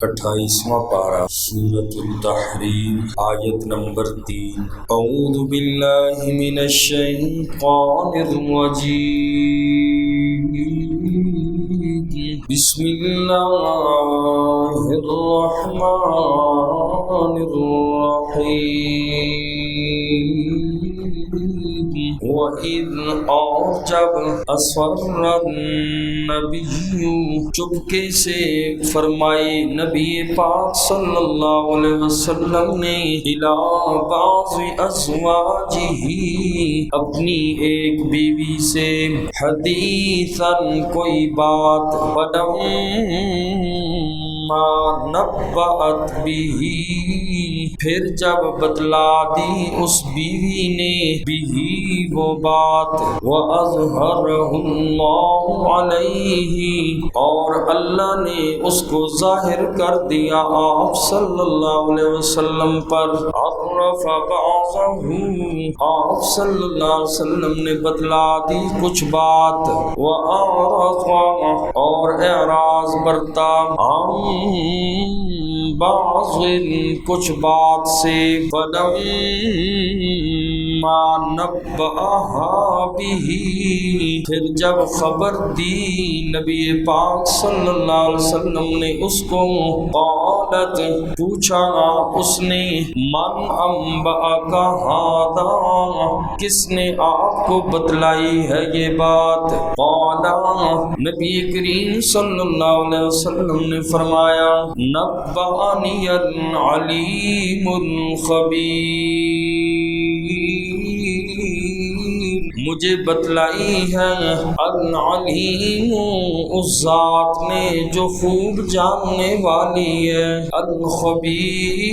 28واں پارہ سورۃ التحریم آیت نمبر 3 اعوذ باللہ من الشیطان الرجیم بسم اللہ الرحمن الرحیم وَإِذْ اور جب أَسَرَّ النَّبِيُّ چپکے سے فرمائے نبی پاک صلی اللہ علیہ وسلم نے إِلَىٰ بَعْضِ أَزْوَاجِهِ اپنی ایک بیوی سے حدیثاً کوئی بات فَلَمَّا نَبَّأَتْ بِهِ پھر جب بتلا دی اس بیوی نے بھی وہ بات وَأَظْهَرَهُ اللَّهُ عَلَيْهِ اور اللہ نے اس کو ظاہر کر دیا آپ صلی اللہ علیہ وسلم پر عرف بعضه آپ صلی اللہ علیہ وسلم نے بتلا دی کچھ بات وَأَعْرَضَ اور اعراض برتا بعض کچھ بات سے فلما نبأها به پھر جب خبر دی نبی پاک صلی اللہ علیہ وسلم نے اس کو قالت پوچھا اس نے من انبأک ھذا کس نے آپ کو بتلائی ہے یہ بات قال نبی کریم صلی اللہ علیہ وسلم نے فرمایا نبأنی العلیم الخبیر مجھے بتلائی ہے العلیم اس ذات نے جو خوب جاننے والی ہے الخبیر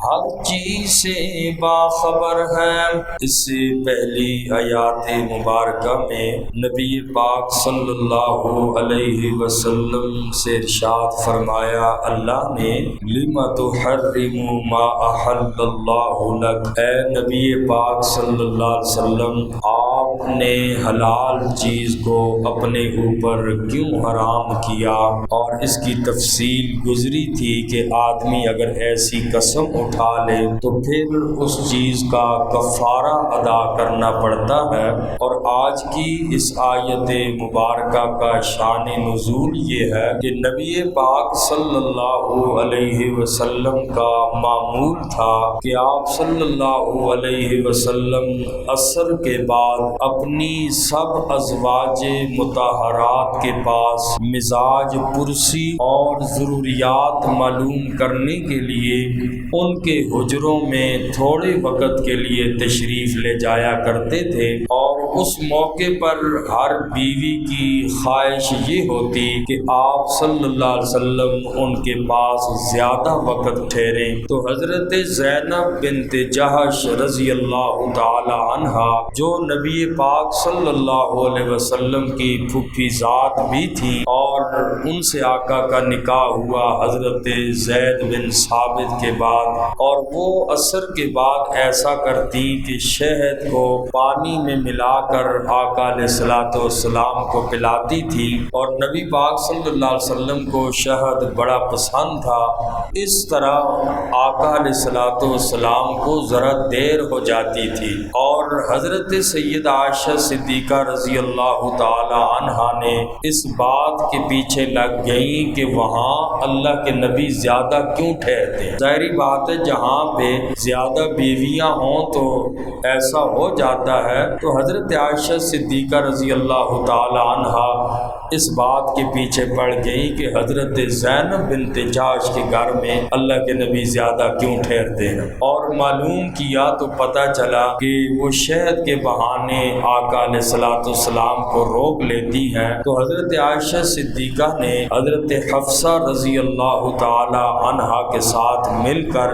ہر چیز سے باخبر ہے۔ اس سے پہلی آیات مبارکہ میں نبی پاک صلی اللہ علیہ وسلم سے ارشاد فرمایا اللہ نے لِمَ تُحَرِّمُ مَا أَحَلَّ اللَّهُ لَكَ اے نبی پاک صلی اللہ علیہ وسلم آپ نے حلال چیز کو اپنے اوپر کیوں حرام کیا، اور اس کی تفصیل گزری تھی کہ آدمی اگر ایسی قسم اٹھا لے تو پھر اس چیز کا کفارہ ادا کرنا پڑتا ہے۔ اور آج کی اس آیت مبارکہ کا شان نزول یہ ہے کہ نبی پاک صلی اللہ علیہ وسلم کا معمول تھا کہ آپ صلی اللہ علیہ وسلم عصر کے بعد اپنی سب ازواج مطہرات کے پاس مزاج پرسی اور ضروریات معلوم کرنے کے لیے ان کے حجروں میں تھوڑے وقت کے لیے تشریف لے جایا کرتے تھے، اور اس موقع پر ہر بیوی کی خواہش یہ ہوتی کہ آپ صلی اللہ علیہ وسلم ان کے پاس زیادہ وقت ٹھہریں۔ تو حضرت زینب بنت جہش رضی اللہ تعالی عنہا جو نبی پاک صلی اللہ علیہ وسلم کی پھوپھی ذات بھی تھی، اور ان سے آقا کا نکاح ہوا حضرت زید بن ثابت کے بعد، اور وہ عصر کے بعد ایسا کرتی کہ شہد کو پانی میں ملا کر آقا علیہ السلام کو پلاتی تھی، اور نبی پاک صلی اللہ علیہ وسلم کو شہد بڑا پسند تھا۔ اس طرح آقا علیہ السلام کو ذرا دیر ہو جاتی تھی، اور حضرت سیدہ عائشہ صدیقہ رضی اللہ تعالی عنہا نے اس بات کے پیچھے لگ گئی کہ وہاں اللہ کے نبی زیادہ کیوں ٹھہرتے ہیں۔ ظاہری بات ہے جہاں پہ زیادہ بیویاں ہوں تو ایسا ہو جاتا ہے، تو حضرت عائشہ صدیقہ رضی اللہ تعالی عنہا اس بات کے پیچھے پڑ گئی کہ حضرت زینب بنت جہش کے گھر میں اللہ کے نبی زیادہ کیوں ٹھہرتے ہیں، اور معلوم کیا تو پتہ چلا کہ وہ شہد کے بہانے آقا علیہ السلام کو روک لیتی ہیں۔ تو حضرت عائشہ صدیقہ نے حضرت حفصہ رضی اللہ تعالی عنہا کے ساتھ مل کر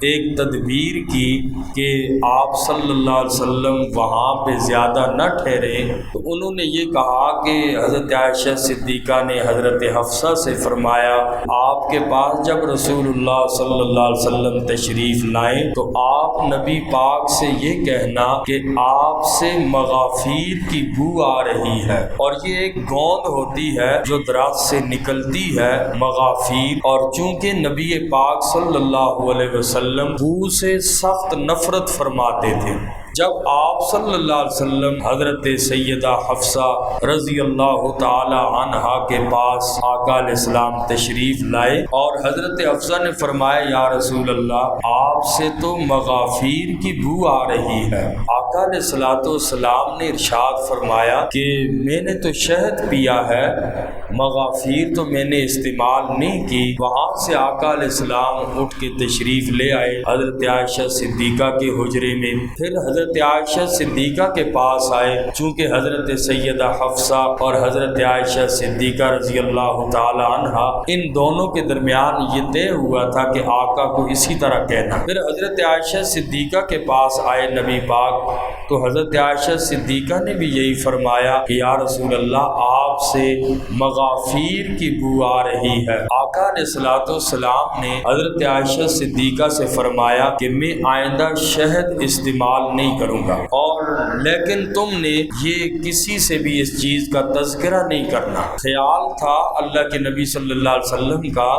ایک تدبیر کی کہ آپ صلی اللہ علیہ وسلم وہاں پہ زیادہ نہ ٹھہرے، تو انہوں نے یہ کہا کہ حضرت عائشہ صدیقہ نے حضرت حفصہ سے فرمایا آپ کے پاس جب رسول اللہ صلی اللہ علیہ وسلم تشریف لائیں تو آپ نبی پاک سے یہ کہنا کہ آپ سے مغافیر کی بو آ رہی ہے، اور یہ ایک گوند ہوتی ہے جو درخت سے نکلتی ہے مغافیر، اور چونکہ نبی پاک صلی اللہ علیہ وسلم بو سے سخت نفرت فرماتے تھے، جب آپ صلی اللہ علیہ وسلم حضرت سیدہ حفصہ رضی اللہ تعالی عنہا کے پاس آقا علیہ السلام تشریف لائے اور حضرت حفصہ نے فرمایا یا رسول اللہ آپ سے تو مغافیر کی بو آ رہی ہے۔ آقا علیہ السلام نے ارشاد فرمایا کہ میں نے تو شہد پیا ہے، مغافیر تو میں نے استعمال نہیں کی۔ وہاں سے آقا علیہ السلام اٹھ کے تشریف لے آئے حضرت عائشہ صدیقہ کے حجرے میں، پھر حضرت عائشہ صدیقہ کے پاس آئے، چونکہ حضرت سیدہ حفصہ اور حضرت عائشہ صدیقہ رضی اللہ تعالی عنہا ان دونوں کے درمیان یہ طے ہوا تھا کہ آقا کو اسی طرح کہنا۔ پھر حضرت عائشہ صدیقہ کے پاس آئے نبی پاک، تو حضرت عائشہ صدیقہ نے بھی یہی فرمایا کہ یا رسول اللہ آپ سے مغافیر کی بو آ رہی ہے۔ آقا علیہ السلام نے حضرت عائشہ صدیقہ سے فرمایا کہ میں آئندہ شہد استعمال نہیں کروں گا، اور لیکن تم نے یہ کسی سے بھی اس چیز کا تذکرہ نہیں کرنا۔ خیال تھا اللہ کے نبی صلی اللہ علیہ وسلم کا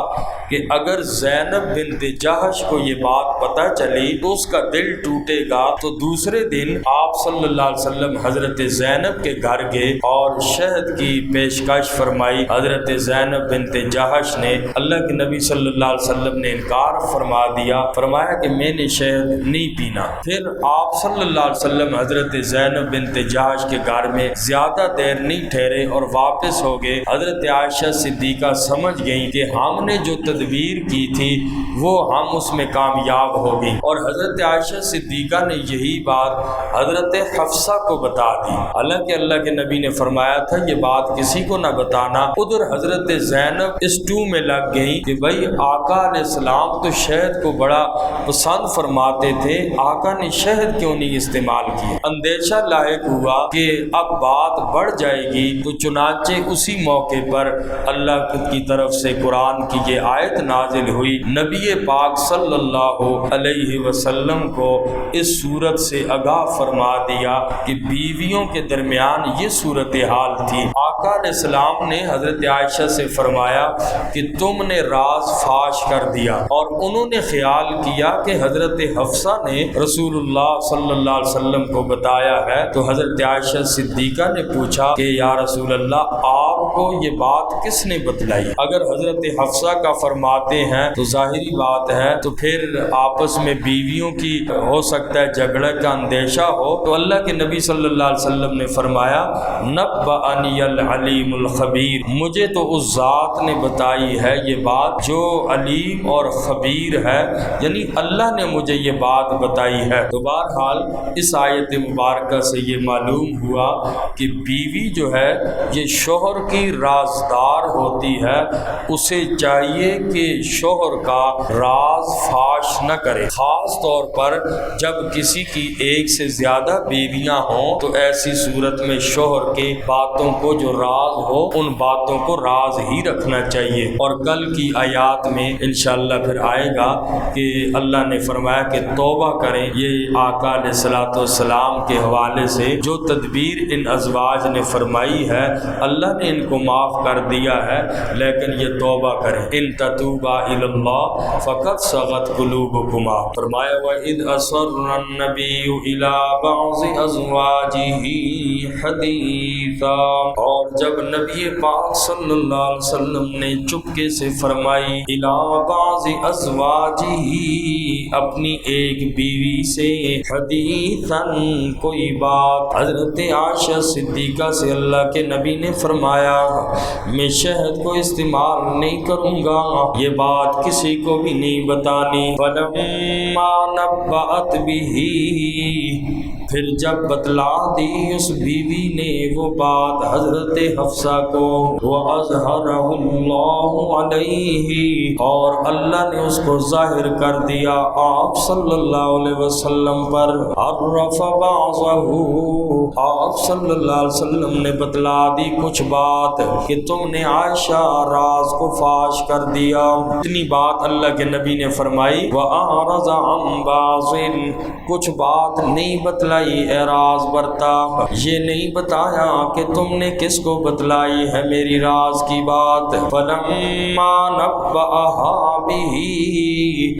کہ اگر زینب بنت جہش کو یہ بات پتہ چلی تو اس کا دل ٹوٹے گا، تو دوسرے دن آپ صلی اللہ علیہ وسلم حضرت زینب کے گھر گئے اور شہد کی پیشکش فرمائی۔ حضرت زینب بنت جہش نے اللہ کے نبی صلی اللہ علیہ وسلم نے انکار فرما دیا، فرمایا کہ میں نے شہد نہیں پینا۔ پھر آپ صلی اللہ علیہ وسلم حضرت زینب بنت جہش کے گھر میں زیادہ دیر نہیں ٹھہرے اور واپس ہو گئے۔ حضرت عائشہ صدیقہ سمجھ گئیں کہ ہم نے جو تدبیر کی تھی وہ ہم اس میں کامیاب ہو گئی، اور حضرت عائشہ صدیقہ نے یہی بات حضرت حفصہ کو بتا دی۔ حالانکہ اللہ کے نبی نے فرمایا تھا یہ بات کسی کو نہ بتانا۔ ادھر حضرت زینب اس ٹو میں لگ گئی کہ بھائی آقا علیہ السلام تو شہد کو بڑا پسند فرماتے تھے، آقا نے شہد کیوں نہیں استعمال کیا؟ اندیشہ لاحق ہوا کہ اب بات بڑھ جائے گی، تو چنانچہ اسی موقع پر اللہ کی طرف سے قرآن کی یہ آیت نازل ہوئی، نبی پاک صلی اللہ علیہ وسلم کو اس صورت سے آگاہ فرما دیا کہ بیویوں کے درمیان یہ صورتحال تھی۔ آقا علیہ السلام نے حضرت عائشہ سے فرمایا کہ تم نے راز فاش کر دیا، اور انہوں نے خیال کیا کہ حضرت حفصہ نے رسول اللہ صلی اللہ علیہ وسلم کو بتایا ہے۔ تو حضرت عائشہ صدیقہ نے پوچھا کہ یا رسول اللہ آپ کو یہ بات کس نے بتلائی؟ اگر حضرت حفصہ کا فرماتے ہیں تو ظاہری بات ہے تو پھر آپس میں بیویوں کی ہو سکتا ہے جھگڑے کا اندیشہ ہو، تو اللہ کے نبی صلی اللہ علیہ وسلم نے فرمایا نبأنی العلیم الخبیر، مجھے تو اس ذات نے بتائی ہے یہ بات جو علیم اور خبیر ہے، یعنی اللہ نے مجھے یہ بات بتائی ہے۔ تو بہرحال اس آیت مبارکہ سے یہ معلوم ہوا کہ بیوی جو ہے یہ شوہر کی رازدار ہوتی ہے، اسے چاہیے کہ شوہر کا راز فاش نہ کرے، خاص طور پر جب کسی کی ایک سے زیادہ بیویاں ہوں تو ایسی صورت میں شوہر کے باتوں کو جو راز ہو ان باتوں کو راز ہی رکھنا چاہیے۔ اور کل کی آیات میں انشاءاللہ پھر آئے گا کہ اللہ نے فرمایا کہ توبہ کریں، یہ آقا علیہ السلام کے حوالے سے جو تدبیر ان ازواج نے فرمائی ہے اللہ نے ان کو معاف کر دیا ہے، لیکن یہ توبہ کریں۔ ان تتوبا الی اللہ فقد صغت قلوبکما، فرمایا وَإِذْ أَسَرَّ النَّبِيُّ إِلَى بَعْضِ أَزْوَاجِهِ حَدِيثًا، اور جب نبی پاک صلی اللہ علیہ وسلم نے چپکے سے فرمائی إِلَى بَعْضِ أَزْوَاجِهِ، اپنی ایک بیوی سے، حدیثاً کوئی بات، حضرت عائشہ صدیقہ سے اللہ کے نبی نے فرمایا میں شہد کو استعمال نہیں کروں گا، یہ بات کسی کو بھی نہیں بتانی۔ فَلَمَّا نَبَّأَتْ بِهِ، پھر جب بتلا دی اس بیوی نے وہ بات حضرت حفصہ کو، وَأَظْهَرَهُ اللَّهُ عَلَيْهِ، اور اللہ نے اس کو ظاہر کر دیا آپ صلی اللہ علیہ وسلم پر، عَرَّفَ بَعْضَهُ، آپ صلی اللہ علیہ وسلم نے بتلا دی کچھ بات بات کہ تم نے عائشہ راز کو فاش کر دیا. اتنی بات اللہ کے نبی نے فرمائی. وَأَعْرَضَ عَنْ بَعْضٍ کچھ بات نہیں بتلائی اعراض برتا, یہ نہیں بتایا کہ تم نے کس کو بتلائی ہے میری راز کی بات. فَلَمَّا نَبَّأَهَا بِهِ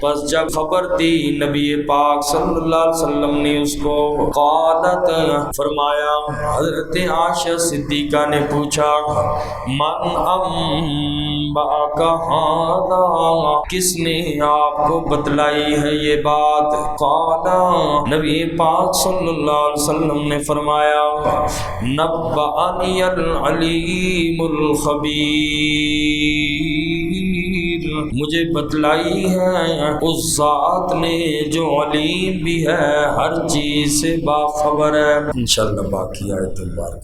پس جب خبر دی نبی پاک صلی اللہ علیہ وسلم نے اس کو, قالت فرمایا حضرت عائشہ صدیقہ نے پوچھا, من انبأک ھذا کس نے آپ کو بتلائی ہے یہ بات. قال نبی پاک صلی اللہ علیہ وسلم نے فرمایا, نبأنی العلیم الخبیر مجھے بتلائی ہے اس ذات نے جو علیم بھی ہے, ہر چیز سے باخبر ہے. انشاءاللہ باقی آیت مبارکہ